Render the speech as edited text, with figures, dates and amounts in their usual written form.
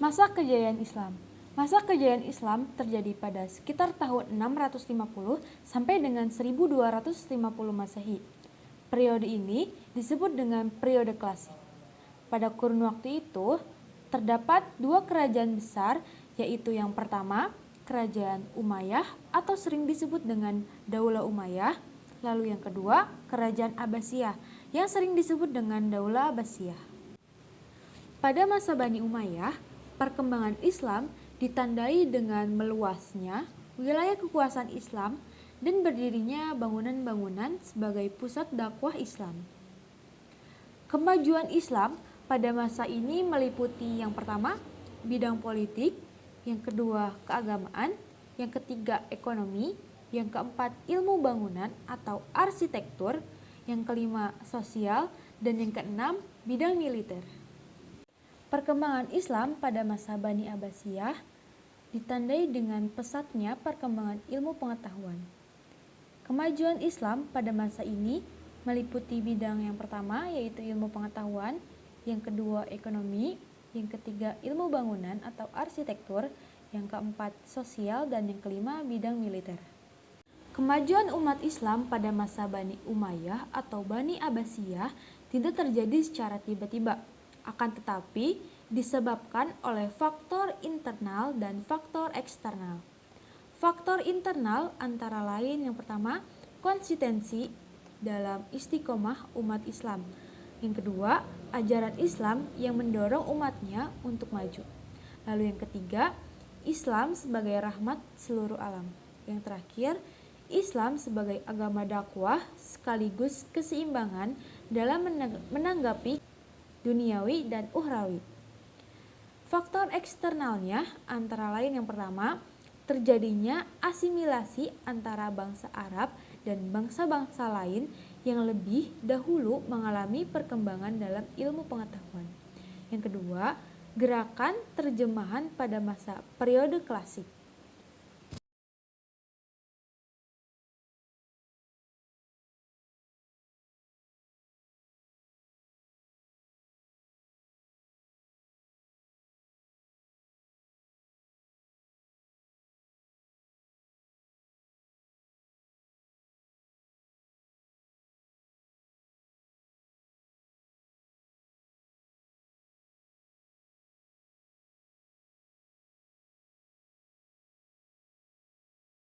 Masa kejayaan Islam. Masa kejayaan Islam terjadi pada sekitar tahun 650 sampai dengan 1250 Masehi. Periode ini disebut dengan periode klasik. Pada kurun waktu itu, terdapat dua kerajaan besar, yaitu yang pertama, Kerajaan Umayyah atau sering disebut dengan Daulah Umayyah, lalu yang kedua, Kerajaan Abbasiyah yang sering disebut dengan Daulah Abbasiyah. Pada masa Bani Umayyah, perkembangan Islam ditandai dengan meluasnya wilayah kekuasaan Islam dan berdirinya bangunan-bangunan sebagai pusat dakwah Islam. Kemajuan Islam pada masa ini meliputi yang pertama, bidang politik, yang kedua, keagamaan, yang ketiga, ekonomi, yang keempat, ilmu bangunan atau arsitektur, yang kelima, sosial, dan yang keenam, bidang militer. Perkembangan Islam pada masa Bani Abbasiyah ditandai dengan pesatnya perkembangan ilmu pengetahuan. Kemajuan Islam pada masa ini meliputi bidang yang pertama yaitu ilmu pengetahuan, yang kedua ekonomi, yang ketiga ilmu bangunan atau arsitektur, yang keempat sosial, dan yang kelima bidang militer. Kemajuan umat Islam pada masa Bani Umayyah atau Bani Abbasiyah tidak terjadi secara tiba-tiba, akan tetapi disebabkan oleh faktor internal dan faktor eksternal. Faktor internal antara lain yang pertama, konsistensi dalam istiqomah umat Islam. Yang kedua, ajaran Islam yang mendorong umatnya untuk maju. Lalu yang ketiga, Islam sebagai rahmat seluruh alam. Yang terakhir, Islam sebagai agama dakwah sekaligus keseimbangan dalam menanggapi duniawi dan ukhrawi. Faktor eksternalnya antara lain yang pertama, terjadinya asimilasi antara bangsa Arab dan bangsa-bangsa lain yang lebih dahulu mengalami perkembangan dalam ilmu pengetahuan. Yang kedua, gerakan terjemahan pada masa periode klasik.